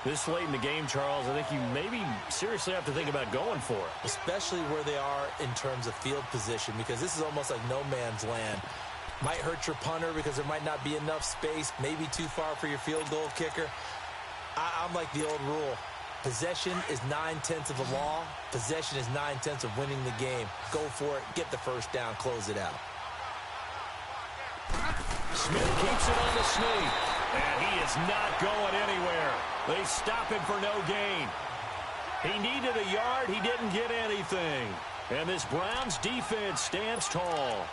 S2: This late in the game, Charles, I think you maybe seriously have to think about going for it.
S3: Especially where they are in terms of field position, because this is almost like no man's land. Might hurt your punter because there might not be enough space, maybe too far for your field goal kicker. I'm like the old rule. Possession is 9/10 of the law. Possession is 9/10 of winning the game. Go for it, get the first down, close it out.
S2: Smith keeps it on the sneak. And he is not going anywhere. They stop him for no gain. He needed a yard. He didn't get anything. And this Browns defense stands tall.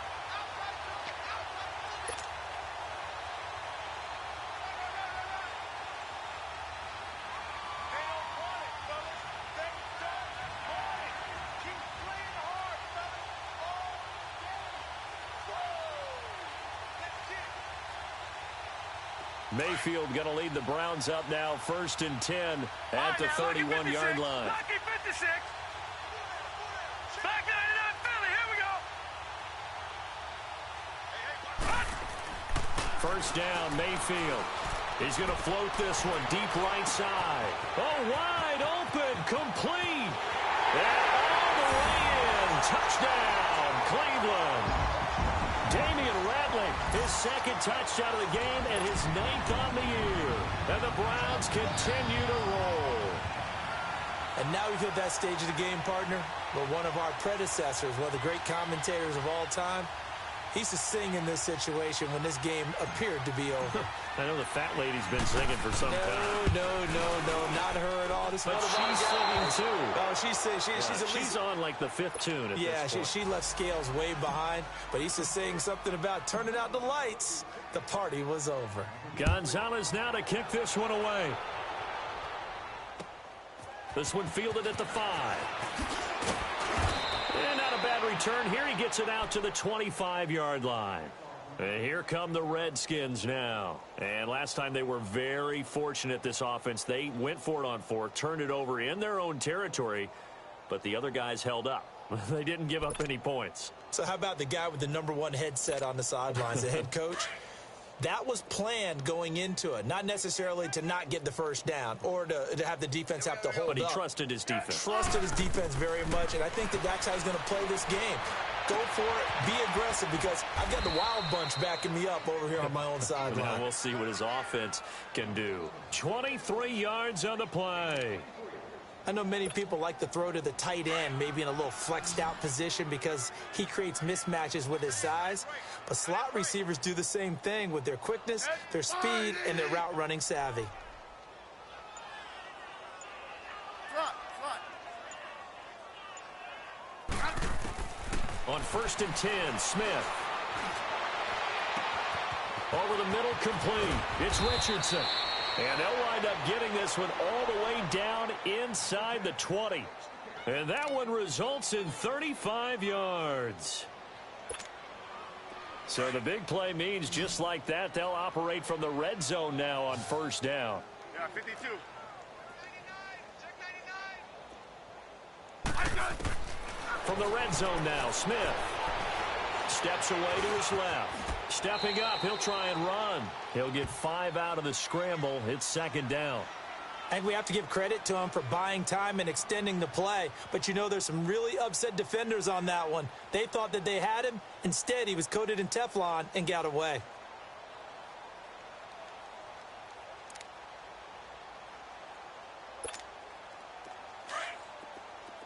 S2: Mayfield going to lead the Browns up now, 1st and 10 at the 31-yard line.
S4: Lucky 56. Back 99 Philly. Here we go.
S2: First down, Mayfield. He's going to float this one deep right side. Oh, wide open, complete. And all the way in. Touchdown, Cleveland. Damian Ratley, his 2nd touchdown of the game and his 9th on the year. And the Browns continue to roll.
S3: And now we've hit that stage of the game, partner, where one of our predecessors, one of the great commentators of all time, he used to sing in this situation when this game appeared to be over.
S2: I know the fat lady's been singing for some time.
S3: No, not her at all. This
S2: but
S3: one
S2: she's singing too.
S3: Oh, she's
S2: on like the 5th tune at this point.
S3: She left Scales way behind, but he used to sing something about turning out the lights. The party was over.
S2: Gonzalez now to kick this one away. This one fielded at the 5. And not a bad return. Here he gets it out to the 25-yard line. And here come the Redskins now. And last time they were very fortunate, this offense. They went for it on 4, turned it over in their own territory, but the other guys held up. They didn't give up any points.
S3: So how about the guy with the #1 headset on the sidelines, the head coach? That was planned going into it, not necessarily to not get the first down or to have the defense have to hold up.
S2: But he trusted his defense.
S3: Trusted his defense very much, and I think that's how he's going to play this game. Go for it, be aggressive, because I've got the Wild Bunch backing me up over here on my own sideline.
S2: Now we'll see what his offense can do. 23 yards on the play.
S3: I know many people like to throw to the tight end, maybe in a little flexed out position because he creates mismatches with his size. But slot receivers do the same thing with their quickness, their speed, and their route running savvy.
S2: On 1st and 10, Smith. Over the middle, complete. It's Richardson. And they'll wind up getting this one all the way down inside the 20. And that one results in 35 yards. So the big play means just like that, they'll operate from the red zone now on 1st down.
S4: Yeah, 52.
S2: From the red zone now, Smith steps away to his left. Stepping up, he'll try and run. He'll get 5 out of the scramble. It's 2nd down.
S3: And we have to give credit to him for buying time and extending the play. But you know, there's some really upset defenders on that one. They thought that they had him. Instead, he was coated in Teflon and got away.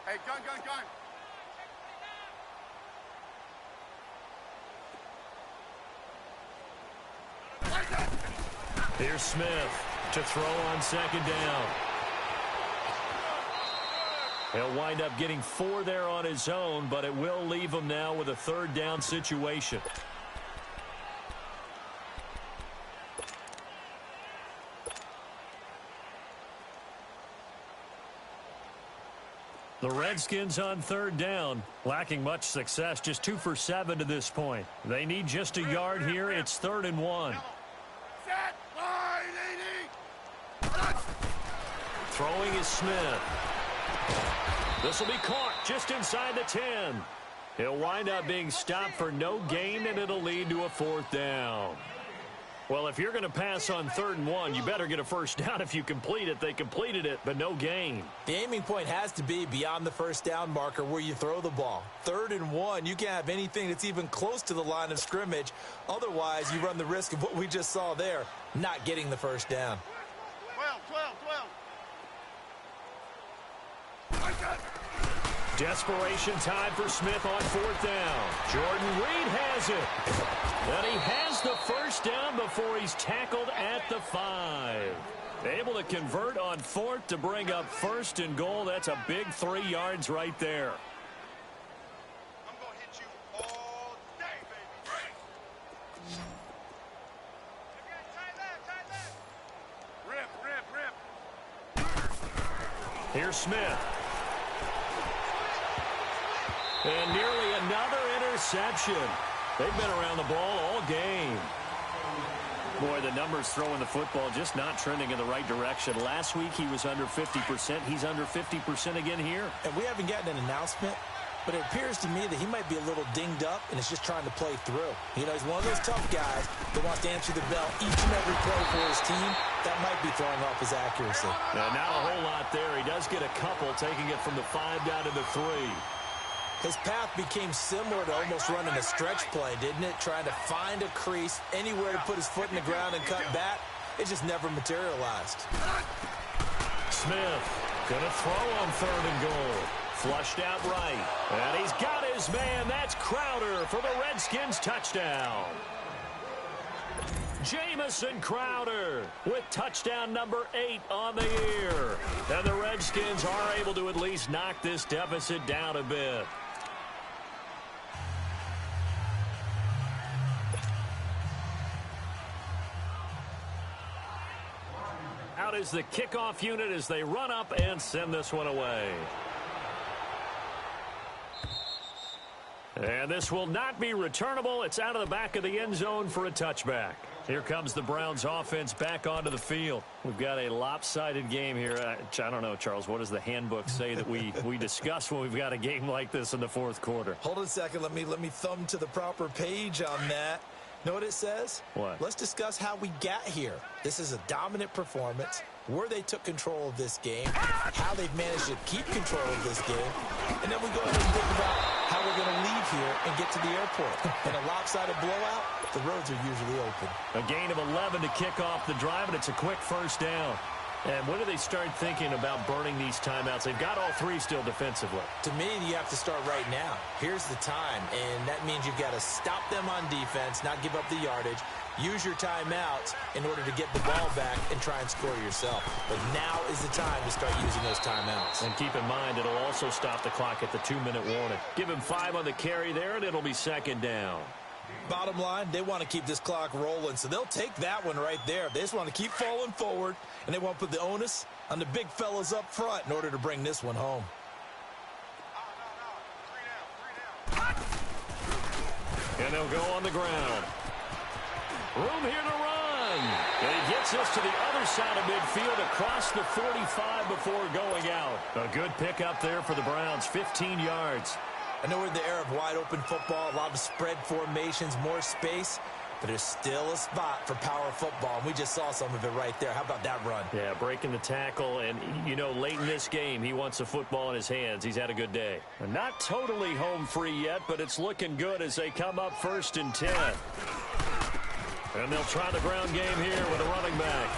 S4: Hey, gun.
S2: Here's Smith to throw on 2nd down. He'll wind up getting 4 there on his own, but it will leave him now with a 3rd down situation. The Redskins on 3rd down, lacking much success, just 2 for 7 to this point. They need just a yard here. It's 3rd and 1.
S4: Set, line, 80.
S2: Throwing is Smith. This will be caught just inside the 10. He'll wind up being stopped for no gain, and it'll lead to a 4th down. Well, if you're going to pass on 3rd and 1, you better get a 1st down if you complete it. They completed it, but no gain.
S3: The aiming point has to be beyond the 1st down marker where you throw the ball. 3rd and 1, you can't have anything that's even close to the line of scrimmage. Otherwise, you run the risk of what we just saw there, not getting the 1st down.
S4: 12.
S2: Desperation time for Smith on 4th down. Jordan Reed has it. And he has the 1st down before he's tackled at the 5. Able to convert on 4th to bring up 1st and goal. That's a big 3 yards right there.
S4: I'm going to hit you all day, baby. Rip.
S2: Here's Smith. And nearly another interception. They've been around the ball all game. Boy, the numbers throwing the football just not trending in the right direction. Last week he was under 50%. He's under 50% again here.
S3: And we haven't gotten an announcement, but it appears to me that he might be a little dinged up and is just trying to play through. You know, he's one of those tough guys that wants to answer the bell each and every play for his team. That might be throwing off his accuracy.
S2: Now, not a whole lot there. He does get a couple, taking it from the 5 down to the 3.
S3: His path became similar to almost running a stretch play, didn't it? Trying to find a crease, anywhere to put his foot in the ground and cut back. it just never materialized.
S2: Smith gonna throw on 3rd and goal. Flushed out right. And he's got his man. That's Crowder for the Redskins touchdown. Jamison Crowder with touchdown number 8 on the year. And the Redskins are able to at least knock this deficit down a bit. Out is the kickoff unit as they run up and send this one away. And this will not be returnable. It's out of the back of the end zone for a touchback. Here comes the Browns offense back onto the field. We've got a lopsided game here. I don't know, Charles, what does the handbook say that we discuss when we've got a game like this in the 4th quarter?
S3: Hold on a second. Let me thumb to the proper page on that. Know what it says?
S2: What?
S3: Let's discuss how we got here. This is a dominant performance, where they took control of this game, how they've managed to keep control of this game, and then we go ahead and think about how we're going to leave here and get to the airport. In a lopsided blowout, the roads are usually open.
S2: A gain of 11 to kick off the drive, and it's a quick first down. And when do they start thinking about burning these timeouts? They've got all 3 still defensively.
S3: To me, you have to start right now. Here's the time, and that means you've got to stop them on defense, not give up the yardage, use your timeouts in order to get the ball back and try and score yourself. But now is the time to start using those timeouts.
S2: And keep in mind, it'll also stop the clock at the 2-minute warning. Give him 5 on the carry there, and it'll be 2nd down.
S3: Bottom line, they want to keep this clock rolling, so they'll take that one right there. They just want to keep falling forward, and they want to put the onus on the big fellas up front in order to bring this one home.
S2: And they'll go on the ground. Room here to run. And he gets us to the other side of midfield across the 45 before going out. A good pickup there for the Browns, 15 yards.
S3: I know we're in the era of wide-open football, a lot of spread formations, more space, but there's still a spot for power football, and we just saw some of it right there. How about that run?
S2: Yeah, breaking the tackle, and, you know, late in this game, he wants the football in his hands. He's had a good day. Not totally home free yet, but it's looking good as they come up 1st and 10. And they'll try the ground game here with a running back.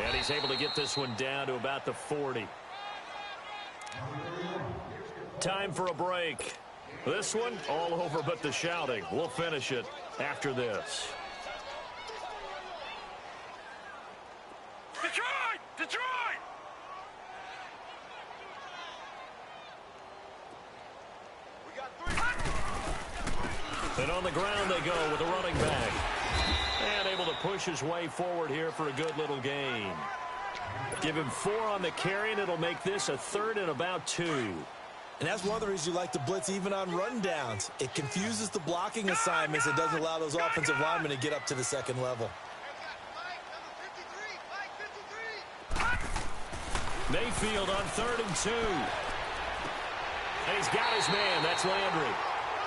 S2: And he's able to get this one down to about the 40. Time for a break. This one, all over but the shouting. We'll finish it after this.
S4: Detroit! Detroit! We got 3.
S2: And on the ground they go with a running back. And able to push his way forward here for a good little gain. Give him 4 on the carry, and it'll make this a 3rd and about 2.
S3: And that's one of the reasons you like to blitz even on rundowns. It confuses the blocking assignments. It doesn't allow those offensive linemen to get up to the 2nd level.
S2: Mayfield on 3rd and 2. And he's got his man. That's Landry.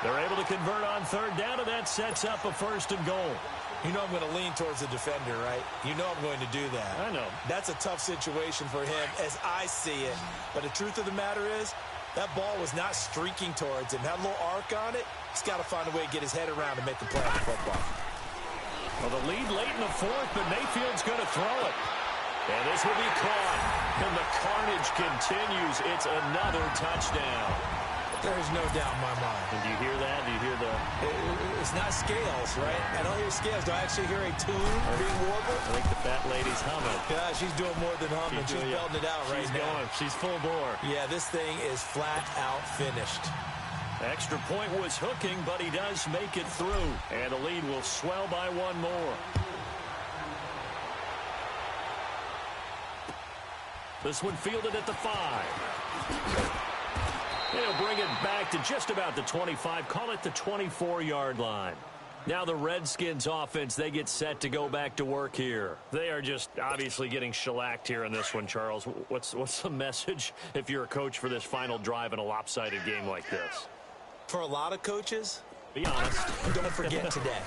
S2: They're able to convert on 3rd down, and that sets up a 1st and goal.
S3: You know I'm going to lean towards the defender, right? You know I'm going to do that.
S2: I know.
S3: That's a tough situation for him as I see it. But the truth of the matter is, that ball was not streaking towards him. Had a little arc on it. He's got to find a way to get his head around and make the play on the football.
S2: Well, the lead late in the 4th, but Mayfield's going to throw it. And this will be caught. And the carnage continues. It's another touchdown.
S3: There's no doubt in my mind.
S2: And do you hear that? Do you hear the...
S3: It's not scales, right? I don't hear scales. Do I actually hear a tune being warbled?
S2: I think the fat lady's humming.
S3: Yeah, she's doing more than humming. She's belting it out right now.
S2: She's going. She's full bore.
S3: Yeah, this thing is flat out finished.
S2: Extra point was hooking, but he does make it through. And the lead will swell by 1 more. This one fielded at the 5. He'll bring it back to just about the 25. Call it the 24-yard line. Now the Redskins offense, they get set to go back to work here. They are just obviously getting shellacked here in this one, Charles. What's the message if you're a coach for this final drive in a lopsided game like this?
S3: For a lot of coaches,
S2: be honest.
S3: Don't forget today.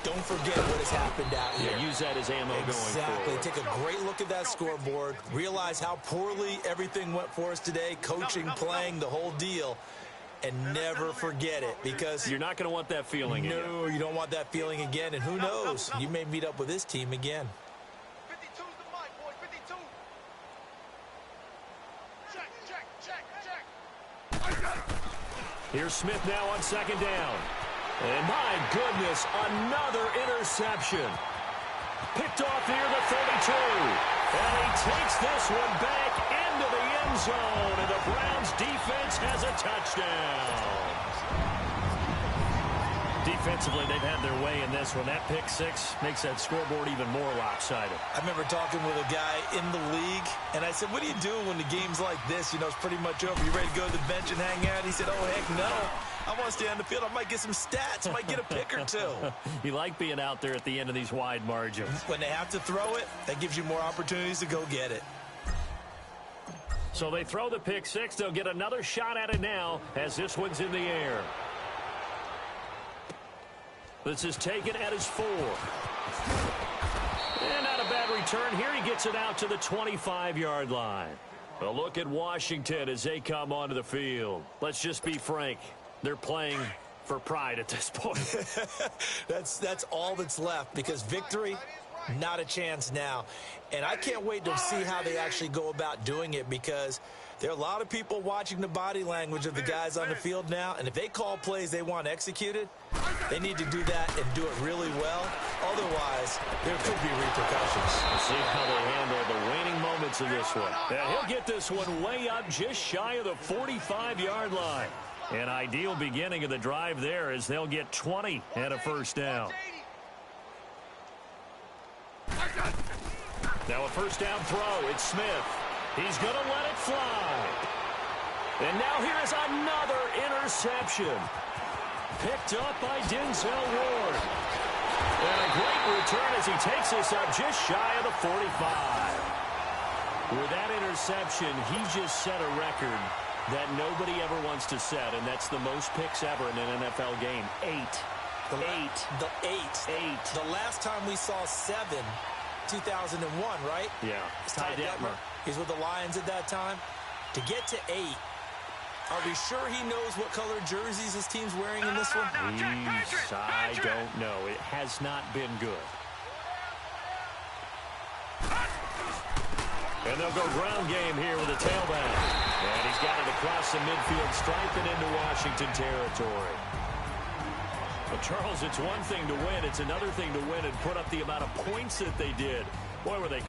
S3: Don't forget what has happened out here.
S2: Yeah, use that as ammo going forward.
S3: Take a great look at that scoreboard. Realize how poorly everything went for us today. Coaching, playing, the whole deal. And never forget it, because
S2: you're not going to want that feeling again.
S3: No, you don't want that feeling again. And who knows? You may meet up with this team again.
S2: Here's Smith now on second down. And my goodness, another interception. Picked off near the 32. And he takes this one back into the end zone. And the Browns defense has a touchdown. Defensively, they've had their way in this one. That pick six makes that scoreboard even more lopsided.
S3: I remember talking with a guy in the league, and I said, what do you do when the game's like this? You know, it's pretty much over. You ready to go to the bench and hang out? He said, oh, heck no. I want to stay on the field. I might get some stats. I might get a pick or two.
S2: You like being out there at the end of these wide margins.
S3: When they have to throw it, that gives you more opportunities to go get it.
S2: So they throw the pick six. They'll get another shot at it now as this one's in the air. This is taken at his 4. And not a bad return here. He gets it out to the 25-yard line. A look at Washington as they come onto the field. Let's just be frank. They're playing for pride at this point.
S3: That's all that's left, because victory, not a chance now. And I can't wait to see how they actually go about doing it, because there are a lot of people watching the body language of the guys on the field now, and if they call plays they want executed, they need to do that and do it really well. Otherwise, there could be repercussions.
S2: We'll see how they handle the waning moments of this one. And he'll get this one way up just shy of the 45-yard line. An ideal beginning of the drive there as they'll get 20 and a first down. Now a first down throw. It's Smith. He's going to let it fly. And now here is another interception. Picked up by Denzel Ward. And a great return as he takes this up just shy of the 45. With that interception, he just set a record that nobody ever wants to set, and that's the most picks ever in an NFL game. 8.
S3: The last time we saw 7, 2001, right?
S2: Yeah.
S3: Ty Detmer. He's with the Lions at that time. To get to 8, are we sure he knows what color jerseys his team's wearing in this one?
S2: I don't know. It has not been good. And they'll go ground game here with a tailback. And he's got it across the midfield stripe and into Washington territory. Well, Charles, it's one thing to win. It's another thing to win and put up the amount of points that they did. Boy, were they